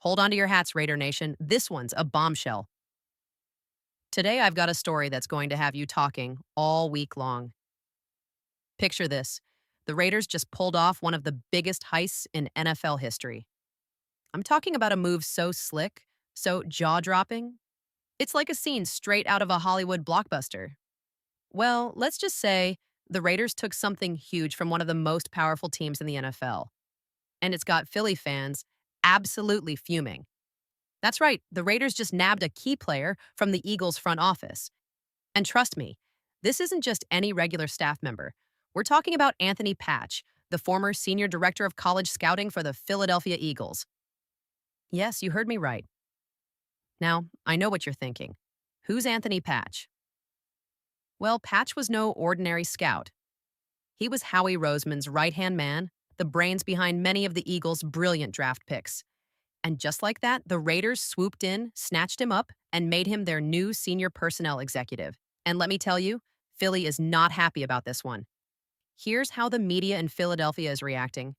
Hold on to your hats, Raider Nation. This one's a bombshell. Today, I've got a story that's going to have you talking all week long. Picture this. The Raiders just pulled off one of the biggest heists in NFL history. I'm talking about a move so slick, so jaw-dropping. It's like a scene straight out of a Hollywood blockbuster. Well, let's just say the Raiders took something huge from one of the most powerful teams in the NFL, and it's got Philly fans absolutely fuming. That's right, the Raiders just nabbed a key player from the Eagles' front office. And trust me, this isn't just any regular staff member. We're talking about Anthony Patch, the former senior director of college scouting for the Philadelphia Eagles. Yes, you heard me right. Now, I know what you're thinking. Who's Anthony Patch? Well, Patch was no ordinary scout. He was Howie Roseman's right-hand man, the brains behind many of the Eagles' brilliant draft picks. And just like that, the Raiders swooped in, snatched him up, and made him their new senior personnel executive. And let me tell you, Philly is not happy about this one. Here's how the media in Philadelphia is reacting.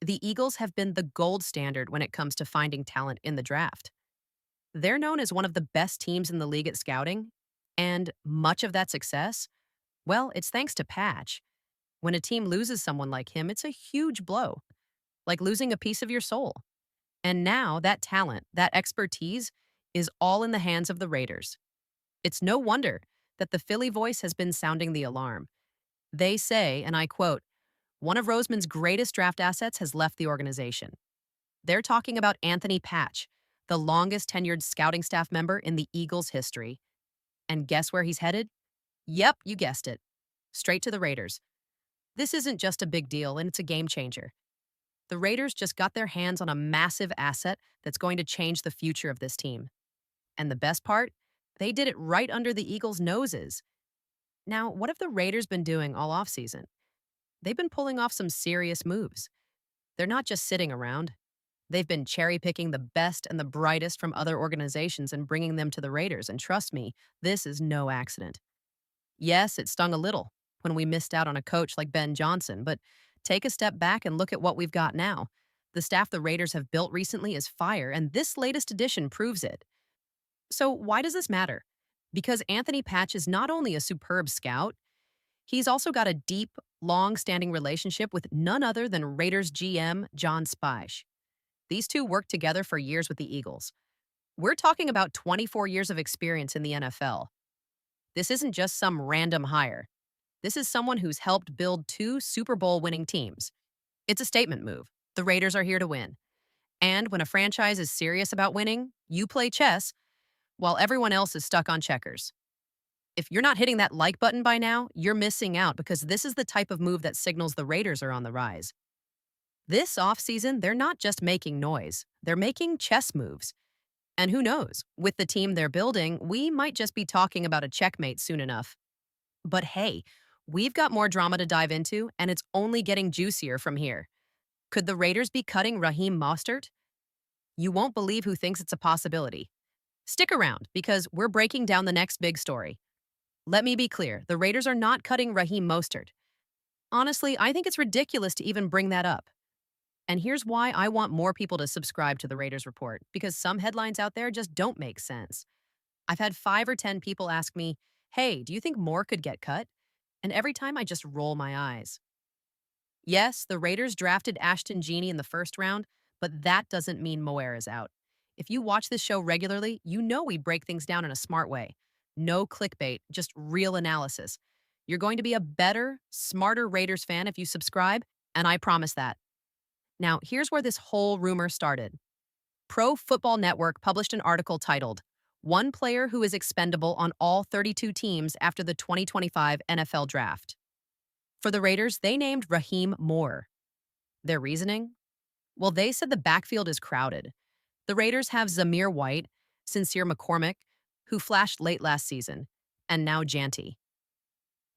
The Eagles have been the gold standard when it comes to finding talent in the draft. They're known as one of the best teams in the league at scouting, and much of that success, well, it's thanks to Patch. When a team loses someone like him, it's a huge blow, like losing a piece of your soul. And now that talent, that expertise, is all in the hands of the Raiders. It's no wonder that the Philly voice has been sounding the alarm. They say, and I quote, one of Roseman's greatest draft assets has left the organization. They're talking about Anthony Patch, the longest tenured scouting staff member in the Eagles' history. And guess where he's headed? Yep, you guessed it. Straight to the Raiders. This isn't just a big deal, and it's a game changer. The Raiders just got their hands on a massive asset that's going to change the future of this team. And the best part? They did it right under the Eagles' noses. Now, what have the Raiders been doing all offseason? They've been pulling off some serious moves. They're not just sitting around. They've been cherry-picking the best and the brightest from other organizations and bringing them to the Raiders, and trust me, this is no accident. Yes, it stung a little when we missed out on a coach like Ben Johnson, but take a step back and look at what we've got now. The staff the Raiders have built recently is fire, and this latest addition proves it. So why does this matter? Because Anthony Patch is not only a superb scout, he's also got a deep, long-standing relationship with none other than Raiders GM John Speisch. These two worked together for years with the Eagles. We're talking about 24 years of experience in the NFL. This isn't just some random hire. This is someone who's helped build two Super Bowl winning teams. It's a statement move. The Raiders are here to win. And when a franchise is serious about winning, you play chess while everyone else is stuck on checkers. If you're not hitting that like button by now, you're missing out because this is the type of move that signals the Raiders are on the rise. This offseason, they're not just making noise. They're making chess moves. And who knows, with the team they're building, we might just be talking about a checkmate soon enough. But hey, we've got more drama to dive into, and it's only getting juicier from here. Could the Raiders be cutting Raheem Mostert? You won't believe who thinks it's a possibility. Stick around, because we're breaking down the next big story. Let me be clear, the Raiders are not cutting Raheem Mostert. Honestly, I think it's ridiculous to even bring that up. And here's why I want more people to subscribe to the Raiders Report, because some headlines out there just don't make sense. I've had 5 or 10 people ask me, hey, do you think Moore could get cut? And every time I just roll my eyes. Yes, the Raiders drafted Ashton Genie in the first round, but that doesn't mean Moore is out. If you watch this show regularly, you know we break things down in a smart way. No clickbait, just real analysis. You're going to be a better, smarter Raiders fan if you subscribe, and I promise that. Now, here's where this whole rumor started. Pro Football Network published an article titled, One Player Who is Expendable on All 32 Teams After the 2025 NFL Draft. For the Raiders, they named Raheem Moore. Their reasoning? Well, they said the backfield is crowded. The Raiders have Zamir White, Sincere McCormick, who flashed late last season, and now Janty.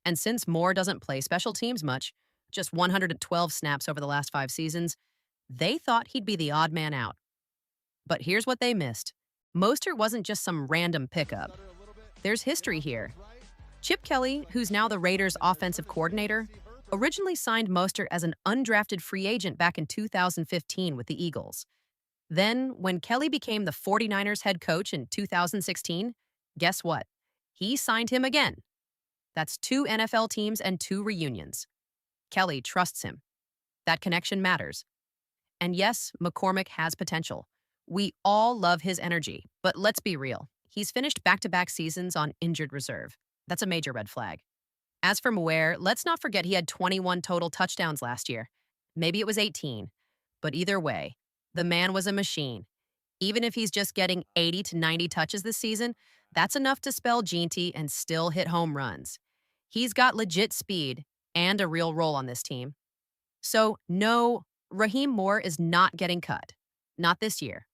And since Moore doesn't play special teams much, just 112 snaps over the last 5 seasons, they thought he'd be the odd man out. But here's what they missed. Mostert wasn't just some random pickup. There's history here. Chip Kelly, who's now the Raiders' offensive coordinator, originally signed Mostert as an undrafted free agent back in 2015 with the Eagles. Then, when Kelly became the 49ers head coach in 2016, guess what? He signed him again. That's two NFL teams and two reunions. Kelly trusts him. That connection matters. And yes, McCormick has potential. We all love his energy, but let's be real. He's finished back to back seasons on injured reserve. That's a major red flag. As for Moore, let's not forget he had 21 total touchdowns last year. Maybe it was 18. But either way, the man was a machine. Even if he's just getting 80 to 90 touches this season, that's enough to spell Ginty and still hit home runs. He's got legit speed and a real role on this team. So, no, Raheem Moore is not getting cut. Not this year.